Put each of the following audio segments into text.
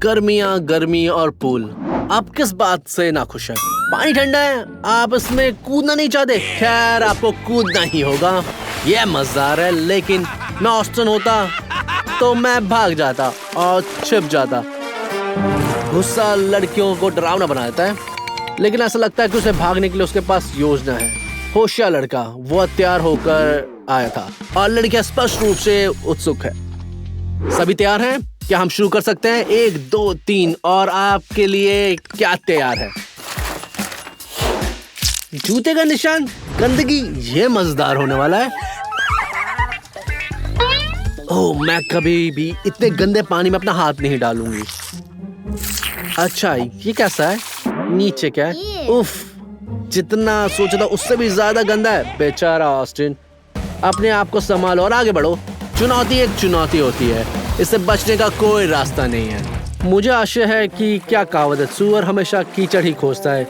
गर्मियाँ गर्मी और पूल। आप किस बात से नाखुश हैं? पानी ठंडा है, आप इसमें कूदना नहीं चाहते? खैर, आपको कूदना ही होगा। यह मजेदार है, लेकिन मैं ऑस्टिन होता तो मैं भाग जाता और छिप जाता। गुस्सा लड़कियों को डरावना बना देता है, लेकिन ऐसा लगता है कि उसे भागने के लिए उसके पास योजना है। होशियार लड़का, वो तैयार होकर आया था और लड़कियां स्पष्ट रूप से उत्सुक है। सभी तैयार हैं? क्या हम शुरू कर सकते हैं? 1 2 3 और आपके लिए क्या तैयार है? जूते का निशान, गंदगी, ये मजेदार होने वाला है। ओह, मैं कभी भी इतने गंदे पानी में अपना हाथ नहीं डालूंगी। अच्छा, ये कैसा है? नीचे क्या है? उफ, जितना सोचा था उससे भी ज्यादा गंदा है। बेचारा ऑस्टिन, अपने आप को संभालो और आगे बढ़ो। चुनौती एक चुनौती होती है, इससे बचने का कोई रास्ता नहीं है। मुझे आशा है कि क्या कहावत है, सुअर हमेशा कीचड़ ही खोजता है।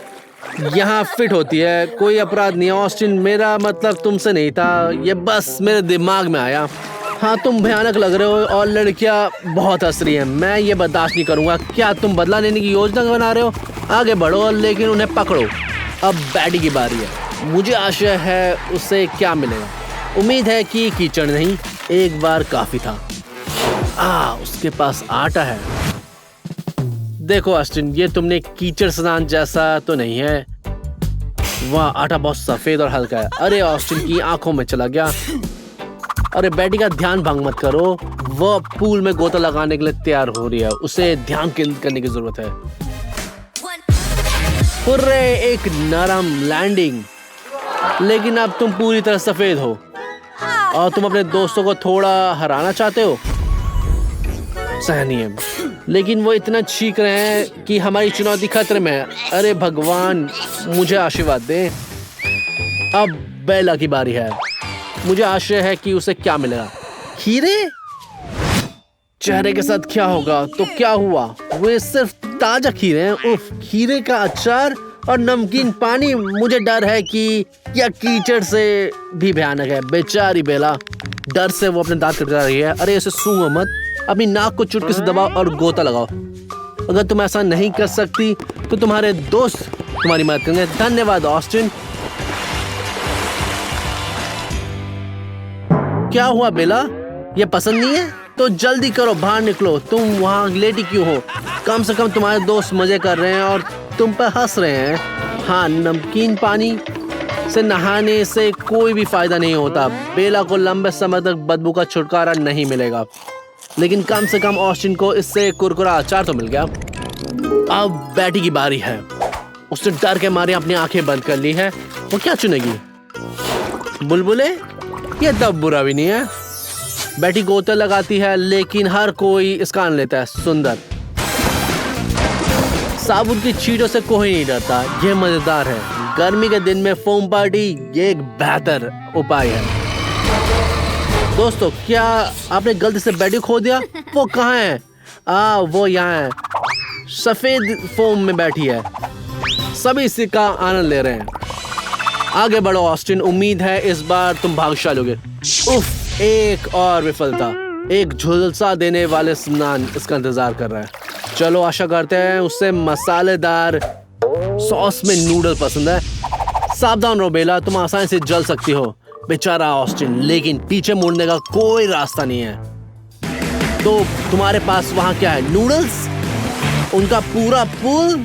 यहाँ फिट होती है, कोई अपराध नहीं है। ऑस्टिन, मेरा मतलब तुमसे नहीं था, ये बस मेरे दिमाग में आया। हाँ, तुम भयानक लग रहे हो और लड़कियाँ बहुत हंस रही हैं। मैं ये बर्दाश्त नहीं करूँगा। क्या तुम बदला लेने की योजना बना रहे हो? आगे बढ़ो, लेकिन उन्हें पकड़ो। अब बैटी की बारी है। मुझे आशा है उसे क्या मिलेगा। उम्मीद है कि कीचड़ नहीं, एक बार काफी था। उसके पास आटा है। देखो ऑस्टिन, ये तुमने कीचड़ स्नान जैसा तो नहीं है। वाह, आटा बहुत सफेद और हल्का है। अरे, ऑस्टिन की आंखों में चला गया। अरे बैटी का ध्यान भंग मत करो, वो पूल में गोता लगाने के लिए तैयार हो रही है। उसे ध्यान केंद्रित करने की जरूरत है। हुर्रे, एक नरम लैंडिंग। लेकिन अब तुम पूरी तरह सफेद हो और तुम अपने दोस्तों को थोड़ा हराना चाहते हो। सहनीय, लेकिन वो इतना चीख रहे हैं कि हमारी चुनौती खतरे में है। अरे भगवान, मुझे आशीर्वाद दे। अब बेला की बारी है। मुझे आशा है कि उसे क्या मिलेगा। खीरे? चेहरे के साथ क्या होगा? तो क्या हुआ? वे सिर्फ ताजा खीरे हैं। उफ, खीरे का अचार और नमकीन पानी। मुझे डर है कि यह कीचड़ से भी भयानक है। बेचारी बेला, डर से वो अपने दांत कटरा रही है। अरे, इसे सूंघो मत, अपनी नाक को चुटकी से दबाओ और गोता लगाओ। अगर तुम ऐसा नहीं कर सकती तो तुम्हारे दोस्त तुम्हारी मदद करेंगे। धन्यवाद ऑस्टिन। क्या हुआ बेला? ये पसंद नहीं है तो जल्दी करो, बाहर निकलो। तुम वहाँ लेटी क्यों हो? कम से कम तुम्हारे दोस्त मजे कर रहे हैं और तुम पर हंस रहे हैं। हाँ, नमकीन पानी से नहाने से कोई भी फायदा नहीं होता। बेला को लंबे समय तक बदबू का छुटकारा नहीं मिलेगा, लेकिन कम से कम ऑस्टिन को इससे कुरकुरा अचार तो मिल गया। अब बैटी की बारी है। उसने डर के मारे अपनी आंखें बंद कर ली है। वो क्या चुनेगी? बुलबुले? ये तब बुरा भी नहीं है। बैटी गोते लगाती है, लेकिन हर कोई इसका आनंद लेता है। सुंदर। साबुन की छींटों से कोई नहीं डरता। ये मजेदार है। गर्मी के दिन में फोम पार्टी ये एक बेहतर उपाय है। दोस्तों, क्या आपने गलती से बैटी खो दिया? वो कहाँ है? वो यहाँ है, सफेद फोम में बैठी है। सभी इसी का आनंद ले रहे हैं। आगे बढ़ो ऑस्टिन, उम्मीद है इस बार तुम भाग्यशाली होगे। उफ, एक और विफलता। एक झुलसा देने वाले स्नान इसका इंतजार कर रहा है। चलो, आशा करते हैं उसे मसालेदार सॉस में नूडल पसंद है। सावधान रहो बेला, तुम आसानी से जल सकती हो। बेचारा ऑस्टिन, लेकिन पीछे मुड़ने का कोई रास्ता नहीं है। तो तुम्हारे पास वहाँ क्या है? नूडल्स? उनका पूरा पूल?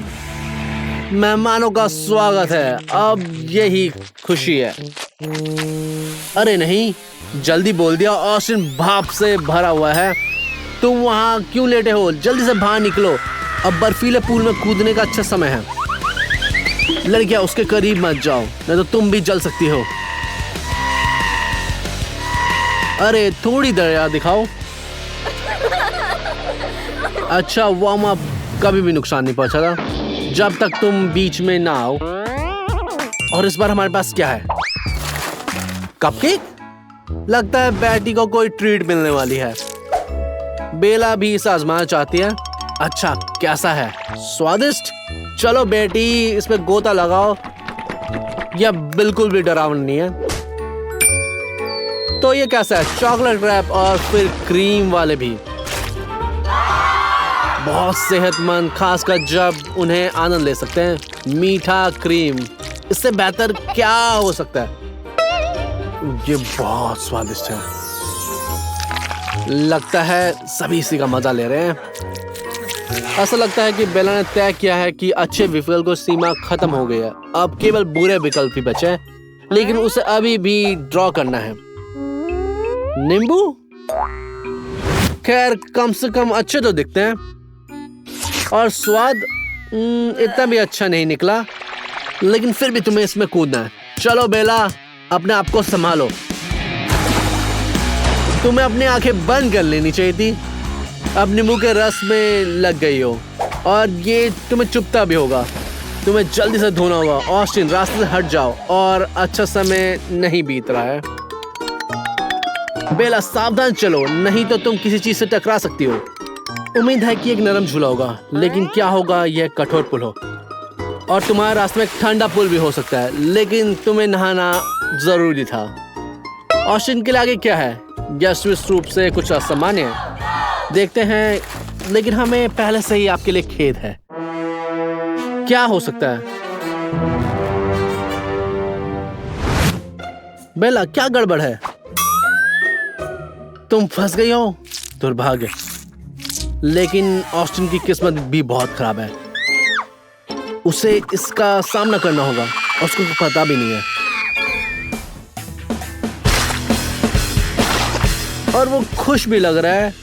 मेहमानों का स्वागत है। अब यही खुशी है। अरे नहीं, जल्दी बोल दिया। ऑस्टिन भाप से भरा हुआ है। तुम वहाँ क्यों लेटे हो? जल्दी से बाहर निकलो। अब बर्फीले पूल में कूदने का अच्छा समय है। लड़कियां, उसके करीब मत जाओ, नहीं तो तुम भी जल सकती हो। अरे, थोड़ी दया दिखाओ। अच्छा, वार्म अप कभी भी नुकसान नहीं पहुंचाता जब तक तुम बीच में ना आओ। और इस बार हमारे पास क्या है? कपकेक? लगता है बैटी को कोई ट्रीट मिलने वाली है। बेला भी इसे आजमाना चाहती है। अच्छा, कैसा है? स्वादिष्ट? चलो बेटी, इसमें गोता लगाओ। यह बिल्कुल भी डरावना नहीं है। तो ये कैसा है? चॉकलेट रैप और फिर क्रीम वाले भी। बहुत सेहतमंद, खासकर जब उन्हें आनंद ले सकते हैं। मीठा क्रीम, इससे बेहतर क्या हो सकता है? ये बहुत स्वादिष्ट है। लगता है सभी इसी का मजा ले रहे हैं। ऐसा लगता है कि बेला ने तय किया है कि अच्छे विकल्प को सीमा खत्म हो गई है। अब केवल बुरे विकल्प ही बचे हैं, लेकिन उसे अभी भी ड्रॉ करना है। नींबू खैर कम से कम अच्छे तो दिखते हैं, और स्वाद इतना भी अच्छा नहीं निकला, लेकिन फिर भी तुम्हें इसमें कूदना है। चलो बेला, अपने आप को संभालो। तुम्हें अपनी आंखें बंद कर लेनी चाहिए थी। अब नींबू के रस में लग गई हो, और ये तुम्हें चुभता भी होगा। तुम्हें जल्दी से धोना होगा। ऑस्टिन, रास्ते से हट जाओ, और अच्छा समय नहीं बीत रहा है। बेला सावधान चलो, नहीं तो तुम किसी चीज से टकरा सकती हो। उम्मीद है कि एक नरम झूला होगा, लेकिन क्या होगा यह कठोर पुल हो, और तुम्हारे रास्ते में एक ठंडा पुल भी हो सकता है, लेकिन तुम्हें नहाना जरूरी था। ऑस्टिन के लिए आगे क्या है? यशस्वी रूप से कुछ असामान्य है, देखते हैं, लेकिन हमें पहले से ही आपके लिए खेद है। क्या हो सकता है? बेला क्या गड़बड़ है? तुम फंस गई हो? दुर्भाग्य। लेकिन ऑस्टिन की किस्मत भी बहुत खराब है। उसे इसका सामना करना होगा, और उसको पता भी नहीं है। और वो खुश भी लग रहा है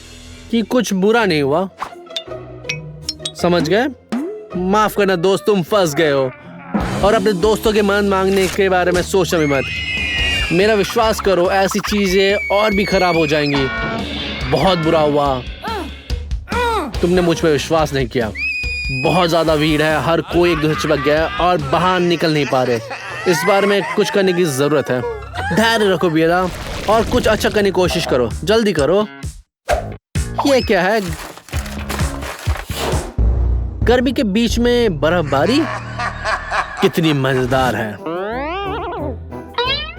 कि कुछ बुरा नहीं हुआ। समझ गए? माफ करना दोस्त, तुम फंस गए हो, और अपने दोस्तों के मन मांगने के बारे में सोचना भी मत। मेरा विश्वास करो, ऐसी चीजें और भी खराब हो जाएंगी। बहुत बुरा हुआ, तुमने मुझ पर विश्वास नहीं किया। बहुत ज्यादा भीड़ है, हर कोई एक दूसरे चिपक गया है और बाहर निकल नहीं पा रहे। इस बारे में कुछ करने की जरूरत है। धैर्य रखो बेला, और कुछ अच्छा करने की कोशिश करो। जल्दी करो। ये क्या है? गर्मी के बीच में बर्फबारी, कितनी मजेदार है।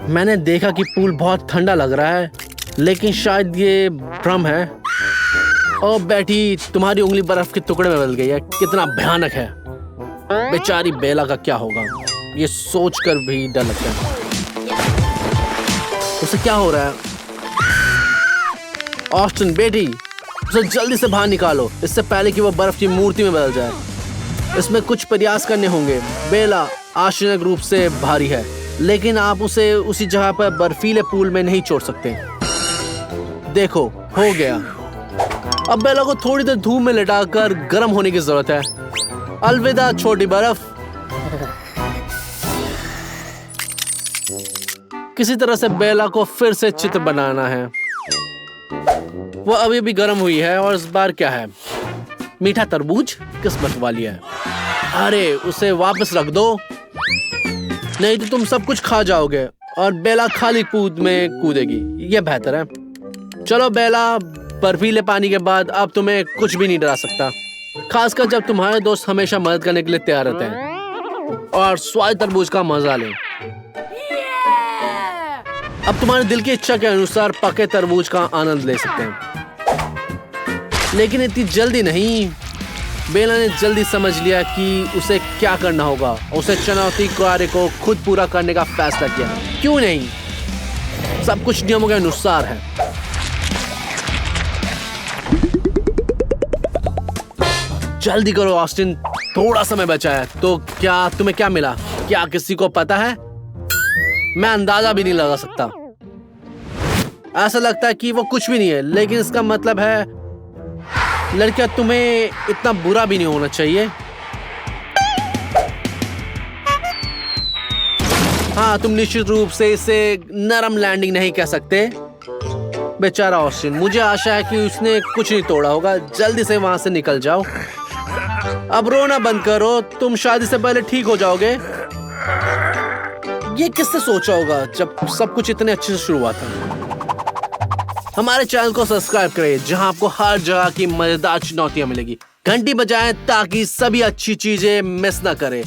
मैंने देखा कि पूल बहुत ठंडा लग रहा है, लेकिन शायद ये भ्रम है। ओ बैठी, तुम्हारी उंगली बर्फ के टुकड़े में बदल गई है। कितना भयानक है। बेचारी बेला का क्या होगा, ये सोचकर भी डर लगता है। उसे क्या हो रहा है? ऑस्टिन बेटी, उसे जल्दी से बाहर निकालो, इससे पहले कि वो बर्फ की मूर्ति में बदल जाए। इसमें कुछ प्रयास करने होंगे। बेला आश्चर्यजनक रूप से भारी है, लेकिन आप उसे उसी जगह पर बर्फीले पूल में नहीं छोड़ सकते। देखो, हो गया। अब बेला को थोड़ी देर धूप में लटाकर गर्म होने की जरूरत है। अलविदा छोटी बर्फ। किसी तरह से बेला को फिर से चित्र बनाना है। वो अभी भी गर्म हुई है, और इस बार क्या है? मीठा तरबूज। किस्मत वाली है। अरे उसे वापस रख दो, नहीं तो तुम सब कुछ खा जाओगे, और बेला खाली कूद में कूदेगी। ये बेहतर है। चलो बेला, बर्फीले पानी के बाद अब तुम्हें कुछ भी नहीं डरा सकता, खासकर जब तुम्हारे दोस्त हमेशा मदद करने के लिए तैयार रहते हैं। और स्वाद तरबूज का मजा लें। अब तुम्हारे दिल की इच्छा के अनुसार पके तरबूज का आनंद ले सकते हैं, लेकिन इतनी जल्दी नहीं। बेला ने जल्दी समझ लिया कि उसे क्या करना होगा। उसे चुनौती कार्य को खुद पूरा करने का फैसला किया। क्यों नहीं? सब कुछ नियमों के अनुसार है। जल्दी करो ऑस्टिन, थोड़ा समय बचा है। तो क्या तुम्हें क्या मिला? क्या किसी को पता है? मैं अंदाजा भी नहीं लगा सकता। ऐसा लगता है कि वो कुछ भी नहीं है, लेकिन इसका मतलब है लड़कियां, तुम्हें इतना बुरा भी नहीं होना चाहिए। हाँ, तुम निश्चित रूप से इसे नरम लैंडिंग नहीं कह सकते। बेचारा ऑस्टिन, मुझे आशा है कि उसने कुछ नहीं तोड़ा होगा। जल्दी से वहां से निकल जाओ। अब रोना बंद करो, तुम शादी से पहले ठीक हो जाओगे। ये किससे सोचा होगा जब सब कुछ इतने अच्छे से शुरू हुआ था। हमारे चैनल को सब्सक्राइब करें, जहां आपको हर जगह की मजेदार चुनौतियां मिलेगी। घंटी बजाएं ताकि सभी अच्छी चीजें मिस ना करें।